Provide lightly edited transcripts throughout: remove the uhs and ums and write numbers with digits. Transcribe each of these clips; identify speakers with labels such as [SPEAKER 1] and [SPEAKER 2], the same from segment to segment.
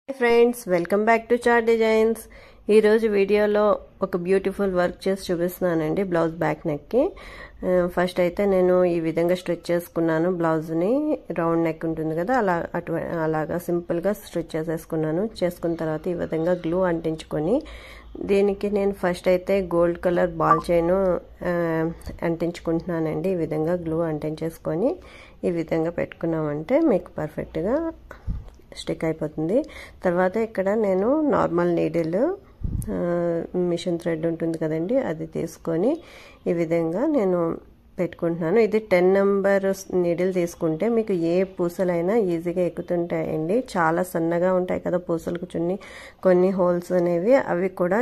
[SPEAKER 1] Hi friends, welcome back to chart designs. ఈరోజు వీడియోలో ఒక బ్యూటిఫుల్ వర్క్ చేసి చూపిస్తున్నానండి బ్లౌజ్ బ్యాక్ నెక్కి. ఫస్ట్ అయితే నేను ఈ విధంగా స్టిచ్ చేసుకున్నాను. బ్లౌజ్ని రౌండ్ నెక్ ఉంటుంది కదా, అలాగా సింపుల్గా స్టిచ్ చేసేసుకున్నాను. చేసుకున్న తర్వాత ఈ విధంగా గ్లూ అంటించుకొని దీనికి నేను ఫస్ట్ అయితే గోల్డ్ కలర్ బాల్ చైన్ అంటించుకుంటున్నానండి. ఈ విధంగా గ్లూ అంటించేసుకొని ఈ విధంగా పెట్టుకున్నామంటే మీకు పర్ఫెక్ట్గా స్టిక్ అయిపోతుంది. తర్వాత ఇక్కడ నేను నార్మల్ నీడిల్ మిషన్ థ్రెడ్ ఉంటుంది కదండి, అది తీసుకొని ఈ విధంగా నేను పెట్టుకుంటున్నాను. ఇది 10 నెంబర్ నీడిల్ తీసుకుంటే మీకు ఏ పూసలైనా ఈజీగా ఎక్కుతుంటాయండి. చాలా సన్నగా ఉంటాయి కదా పూసలకు కొన్ని హోల్స్ అనేవి, అవి కూడా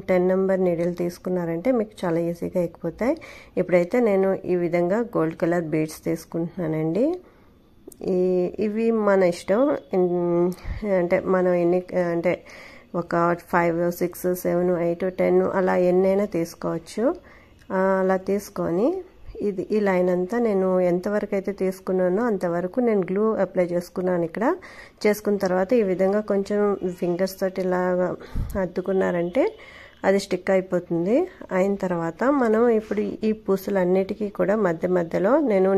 [SPEAKER 1] 10 నెంబర్ నీడిల్ తీసుకున్నారంటే మీకు చాలా ఈజీగా ఎక్కిపోతాయి. ఇప్పుడైతే నేను ఈ విధంగా గోల్డ్ కలర్ బీడ్స్ తీసుకుంటున్నానండి. ఇవి మన ఇష్టం, అంటే మనం అంటే ఒక 5, 6, 7, 8, 10 అలా ఎన్నైనా తీసుకోవచ్చు. అలా తీసుకొని ఈ లైన్ అంతా నేను ఎంతవరకు అయితే తీసుకున్నానో అంతవరకు నేను గ్లూ అప్లై చేసుకున్నాను. ఇక్కడ చేసుకున్న తర్వాత ఈ విధంగా కొంచెం ఫింగర్స్ తోటి ఇలాగా అద్దుకున్నారంటే అది స్టిక్ అయిపోతుంది. అయిన తర్వాత మనం ఇప్పుడు ఈ పూసలన్నిటికీ కూడా మధ్యలో నేను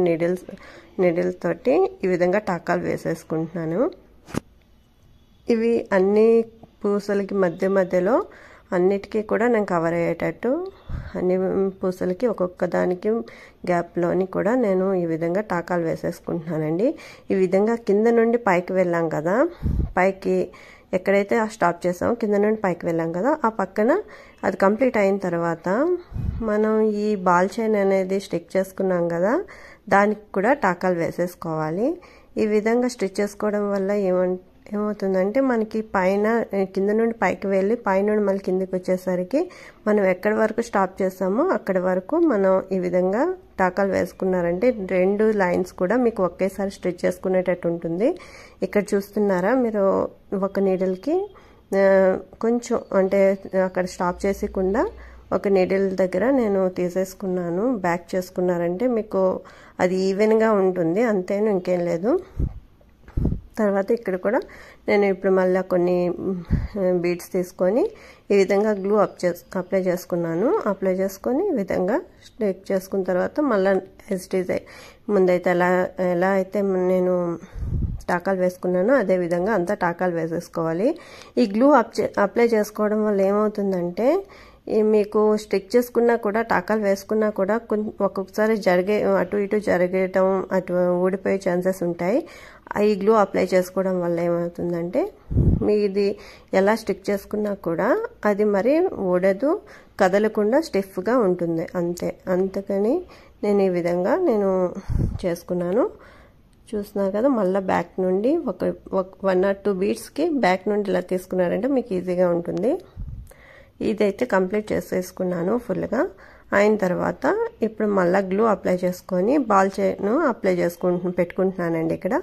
[SPEAKER 1] నీడిల్ తోటి ఈ విధంగా టాకాలు వేసేసుకుంటున్నాను. ఇవి అన్ని పూసలకి మధ్యలో అన్నిటికీ కూడా నేను కవర్ అయ్యేటట్టు అన్ని పూసలకి ఒక్కొక్క దానికి గ్యాప్లోని కూడా నేను ఈ విధంగా టాకాలు వేసేసుకుంటున్నానండి. ఈ విధంగా కింద నుండి పైకి వెళ్ళాం కదా, పైకి ఎక్కడైతే స్టాప్ చేసామో కింద నుండి పైకి వెళ్ళాం కదా, ఆ పక్కన అది కంప్లీట్ అయిన తర్వాత మనం ఈ బాల్ చైన్ అనేది స్టిక్ చేసుకున్నాం కదా, దానికి కూడా టాకాలు వేసేసుకోవాలి. ఈ విధంగా స్టిచ్ చేసుకోవడం వల్ల ఏమవుతుందంటే మనకి కింద నుండి పైకి వెళ్ళి పై నుండి మళ్ళీ కిందకి వచ్చేసరికి మనం ఎక్కడి వరకు స్టాప్ చేస్తామో అక్కడి వరకు మనం ఈ విధంగా టాకాలు వేసుకున్నారంటే 2 లైన్స్ కూడా మీకు ఒకేసారి స్టిచ్ చేసుకునేటట్టు ఉంటుంది. ఇక్కడ చూస్తున్నారా మీరు, ఒక నీడిల్కి కొంచెం అంటే అక్కడ స్టాప్ చేసేకుండా ఒక నీడిల్ దగ్గర నేను తీసేసుకున్నాను. బ్యాక్ చేసుకున్నారంటే మీకు అది ఈవెన్గా ఉంటుంది, అంతేను, ఇంకేం లేదు. తర్వాత ఇక్కడ కూడా నేను ఇప్పుడు మళ్ళీ కొన్ని బీడ్స్ తీసుకొని ఈ విధంగా గ్లూ అప్లై చేసుకున్నాను. అప్లై చేసుకొని ఈ విధంగా స్టిక్ చేసుకున్న తర్వాత మళ్ళీ ఎస్టీజ్ ముందైతే ఎలా అయితే నేను టాకాలు వేసుకున్నానో అదే విధంగా అంతా టాకాలు వేసేసుకోవాలి. ఈ గ్లూ అప్లై చేసుకోవడం వల్ల ఏమవుతుందంటే మీకు స్టిక్ చేసుకున్నా కూడా టాకాలు వేసుకున్నా కూడా ఒక్కొక్కసారి అటు ఇటు జరగటం, అటు ఊడిపోయే ఛాన్సెస్ ఉంటాయి. ఈ గ్లూ అప్లై చేసుకోవడం వల్ల ఏమవుతుందంటే మీది ఎలా స్టిక్ చేసుకున్నా కూడా అది మరి ఊడదు, కదలకుండా స్టిఫ్గా ఉంటుంది, అందుకని నేను ఈ విధంగా చేసుకున్నాను. చూస్తున్నారు కదా, మళ్ళీ బ్యాక్ నుండి ఒక 1 or 2 బీడ్స్కి బ్యాక్ నుండి ఇలా తీసుకున్నారంటే మీకు ఈజీగా ఉంటుంది. ఇదైతే కంప్లీట్ చేసేసుకున్నాను ఫుల్గా. అయిన తర్వాత ఇప్పుడు మళ్ళీ గ్లూ అప్లై చేసుకొని బాల్ చైన్ అప్లై పెట్టుకుంటున్నానండి. ఇక్కడ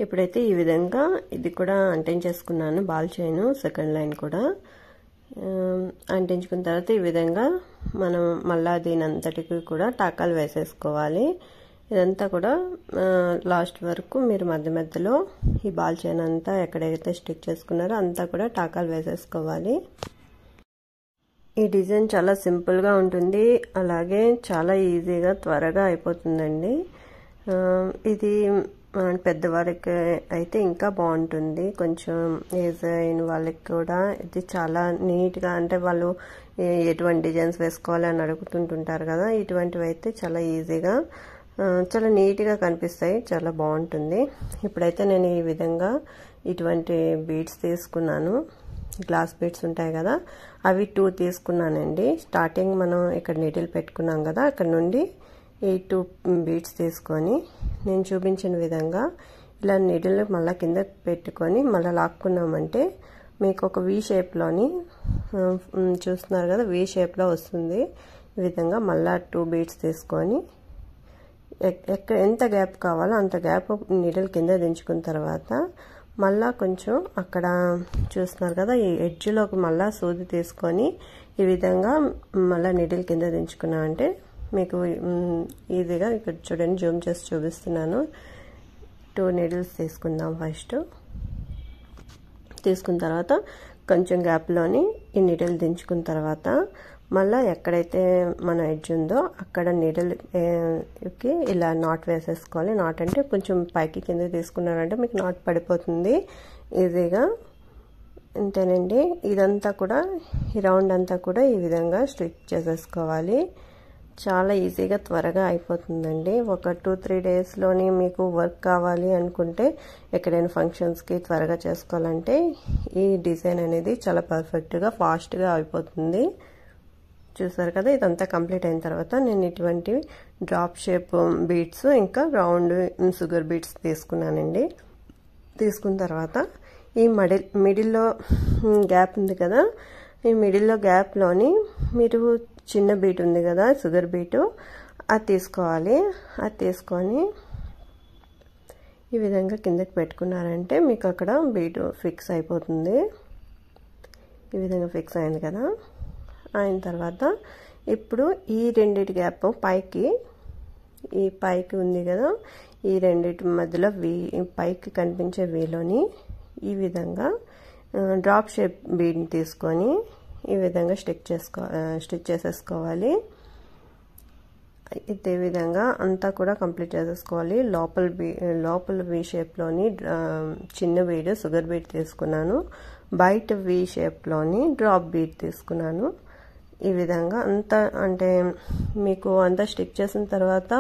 [SPEAKER 1] ఇప్పుడైతే ఈ విధంగా ఇది కూడా అంటించేసుకున్నాను. బాల్ చైన్ సెకండ్ లైన్ కూడా అంటించుకున్న తర్వాత ఈ విధంగా మనం మళ్ళీ దీనంతటికి కూడా టాకాలు వేసేసుకోవాలి. ఇదంతా కూడా లాస్ట్ వరకు మీరు మధ్యలో ఈ బాల్ చైన్ అంతా ఎక్కడైతే స్టిక్ చేసుకున్నారో అంతా కూడా టాకాలు వేసేసుకోవాలి. ఈ డిజైన్ చాలా సింపుల్గా ఉంటుంది, అలాగే చాలా ఈజీగా త్వరగా అయిపోతుందండి. ఇది పెద్దవారికి అయితే ఇంకా బాగుంటుంది, కొంచెం ఏజ్ అయిన వాళ్ళకి కూడా ఇది చాలా నీట్గా, అంటే వాళ్ళు ఎటువంటి డిజైన్స్ వేసుకోవాలి అని అడుగుతుంటుంటారు కదా, ఇటువంటివి అయితే చాలా ఈజీగా చాలా నీట్గా కనిపిస్తాయి, చాలా బాగుంటుంది. ఇప్పుడైతే నేను ఈ విధంగా ఇటువంటి బీడ్స్ తీసుకున్నాను. గ్లాస్ బీడ్స్ ఉంటాయి కదా, అవి 2 తీసుకున్నానండి. స్టార్టింగ్ మనం ఇక్కడ నీడిల్ పెట్టుకున్నాం కదా, అక్కడ నుండి ఈ 2 బీడ్స్ తీసుకొని నేను చూపించిన విధంగా ఇలా నీడిల్ మళ్ళీ కింద పెట్టుకొని మళ్ళీ లాక్కున్నామంటే మీకు ఒక వీ షేప్లోని చూస్తున్నారు కదా, వీ షేప్లో వస్తుంది. ఈ విధంగా మళ్ళీ 2 బీడ్స్ తీసుకొని ఎంత గ్యాప్ కావాలో అంత గ్యాప్ నీడిల్ కింద దించుకున్న తర్వాత మళ్ళీ కొంచెం అక్కడ చూస్తున్నారు కదా, ఈ ఎడ్జ్లోకి మళ్ళీ సూది తీసుకొని ఈ విధంగా మళ్ళీ నీడిల్ కింద దించుకున్నామంటే మీకు ఈజీగా ఇక్కడ చూడండి జూమ్ చేసి చూపిస్తున్నాను 2 నీడిల్స్ తీసుకుందాం ఫస్ట్ తీసుకున్న తర్వాత కొంచెం గ్యాప్లోని ఈ నీడిల్ దించుకున్న తర్వాత మళ్ళీ ఎక్కడైతే మన ఎడ్జ్ ఉందో అక్కడ నీడిల్కి ఇలా నాట్ వేసేసుకోవాలి నాట్ అంటే కొంచెం పైకి కింద తీసుకున్నారంటే మీకు నాట్ పడిపోతుంది ఈజీగా అంతేనండి ఇదంతా కూడా ఈ రౌండ్ అంతా కూడా ఈ విధంగా స్టిచ్ చేసేసుకోవాలి చాలా ఈజీగా త్వరగా అయిపోతుందండి ఒక 2-3 డేస్లోని మీకు వర్క్ కావాలి అనుకుంటే ఎక్కడైనా ఫంక్షన్స్కి త్వరగా చేసుకోవాలంటే ఈ డిజైన్ అనేది చాలా పర్ఫెక్ట్గా ఫాస్ట్గా అయిపోతుంది చూసారు కదా ఇదంతా కంప్లీట్ అయిన తర్వాత నేను ఇటువంటి డ్రాప్ షేప్ బీడ్స్ ఇంకా రౌండ్ షుగర్ బీడ్స్ తీసుకున్నానండి తీసుకున్న తర్వాత ఈ మిడిల్లో గ్యాప్ ఉంది కదా ఈ మిడిల్లో గ్యాప్లోని మీరు చిన్న బీట్ ఉంది కదా షుగర్ బీటు అది తీసుకోవాలి అది తీసుకొని ఈ విధంగా కిందకి పెట్టుకున్నారంటే మీకు అక్కడ బీటు ఫిక్స్ అయిపోతుంది ఈ విధంగా ఫిక్స్ అయింది కదా అయిన తర్వాత ఇప్పుడు ఈ రెండిటి గ్యాప్ పైకి ఉంది కదా ఈ రెండిటి మధ్యలో పైకి కనిపించే వీలోని ఈ విధంగా డ్రాప్ షేప్ బీడ్ని తీసుకొని ఈ విధంగా స్టిచ్ చేసేసుకోవాలి ఇదే విధంగా అంతా కూడా కంప్లీట్ చేసేసుకోవాలి లోపల వి షేప్లోని చిన్న బీడ్ షుగర్ బీడ్ తీసుకున్నాను బయట వి షేప్లోని డ్రాప్ బీడ్ తీసుకున్నాను ఈ విధంగా అంతా అంటే మీకు అంతా స్టిచ్ చేసిన తర్వాత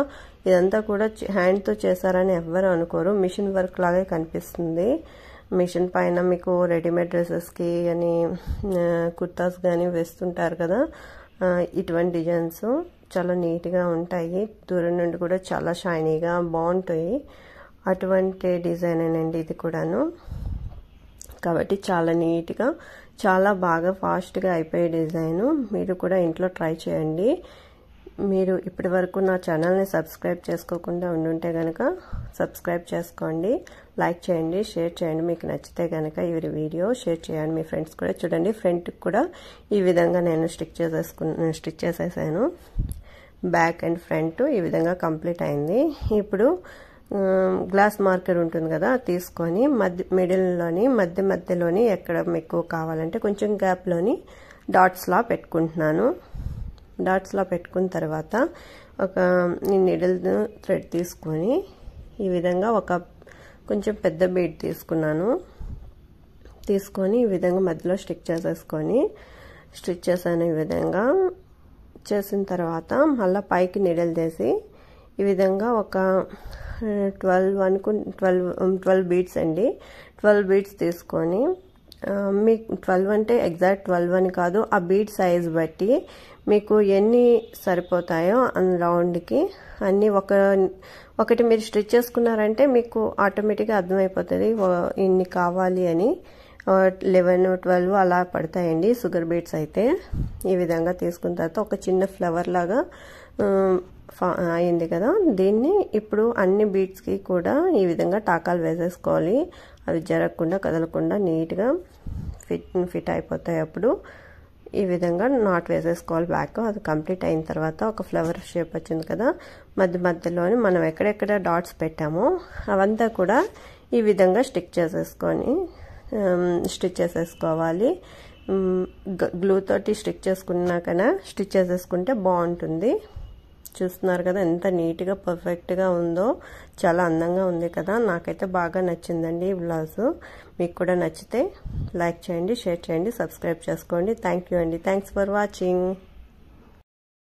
[SPEAKER 1] ఇదంతా కూడా హ్యాండ్తో చేశారని ఎవ్వరు అనుకోరు మిషన్ వర్క్ లాగే కనిపిస్తుంది మిషన్ పైన మీకు రెడీమేడ్ డ్రెస్సెస్కి అని కుర్తాస్ కానీ వేస్తుంటారు కదా ఇటువంటి డిజైన్స్ చాలా నీట్గా ఉంటాయి దూరం నుండి కూడా చాలా షైనీగా బాగుంటాయి అటువంటి డిజైన్ అండి ఇది కూడాను కాబట్టి చాలా నీట్గా చాలా బాగా ఫాస్ట్గా అయిపోయే డిజైన్ మీరు కూడా ఇంట్లో ట్రై చేయండి మీరు ఇప్పటి వరకు నా ఛానల్ని సబ్స్క్రైబ్ చేసుకోకుండా ఉండుంటే కనుక సబ్స్క్రైబ్ చేసుకోండి లైక్ చేయండి షేర్ చేయండి మీకు నచ్చితే కనుక ఈ వీడియో షేర్ చేయండి మీ ఫ్రెండ్స్ కూడా చూడండి ఫ్రంట్కి కూడా ఈ విధంగా నేను స్టిచ్ చేసేసాను బ్యాక్ అండ్ ఫ్రంట్ ఈ విధంగా కంప్లీట్ అయింది ఇప్పుడు గ్లాస్ మార్కర్ ఉంటుంది కదా తీసుకొని మిడిల్లోని మధ్యలోని ఎక్కడ మీకు కావాలంటే కొంచెం గ్యాప్లోని డాట్స్లా పెట్టుకుంటున్నాను డాట్స్లా పెట్టుకున్న తర్వాత ఒక నీడిల్ థ్రెడ్ తీసుకొని ఈ విధంగా కొంచెం పెద్ద బీడ్ తీసుకొని ఈ విధంగా మధ్యలో స్టిచ్ చేశాను ఈ విధంగా చేసిన తర్వాత మళ్ళీ పైకి నీడిల్ తీసి ఈ విధంగా ఒక 12 బీడ్స్ అండి 12 బీడ్స్ తీసుకొని మీకు 12 అంటే ఎగ్జాక్ట్ 12 అని కాదు ఆ బీడ్ సైజ్ బట్టి మీకు ఎన్ని సరిపోతాయో రౌండ్కి అన్నీ ఒకటి మీరు స్టిచ్ చేసుకున్నారంటే మీకు ఆటోమేటిక్గా అర్థమైపోతుంది ఇన్ని కావాలి అని 11-12 అలా పడతాయండి షుగర్ బీడ్స్ అయితే ఈ విధంగా తీసుకున్న తర్వాత ఒక చిన్న ఫ్లవర్ లాగా అయింది కదా దీన్ని ఇప్పుడు అన్ని బీడ్స్కి కూడా ఈ విధంగా టాకాలు వేసేసుకోవాలి అవి జరగకుండా కదలకుండా నీట్గా ఫిట్ అయిపోతాయి అప్పుడు ఈ విధంగా నాట్ వేసేసుకోవాలి బ్యాక్ అది కంప్లీట్ అయిన తర్వాత ఒక ఫ్లవర్ షేప్ వచ్చింది కదా మధ్యలోని మనం ఎక్కడెక్కడ డాట్స్ పెట్టామో అవంతా కూడా ఈ విధంగా స్టిచ్ చేసేసుకోవాలి గ్లూ తోటి స్టిచ్ చేసేసుకుంటే బాగుంటుంది చూస్తున్నారు కదా ఎంత నీట్గా పర్ఫెక్ట్గా ఉందో చాలా అందంగా ఉంది కదా నాకైతే బాగా నచ్చిందండి ఈ బ్లౌజ్ మీకు కూడా నచ్చితే లైక్ చేయండి షేర్ చేయండి సబ్స్క్రైబ్ చేసుకోండి థ్యాంక్ యూ అండి థ్యాంక్స్ ఫర్ వాచింగ్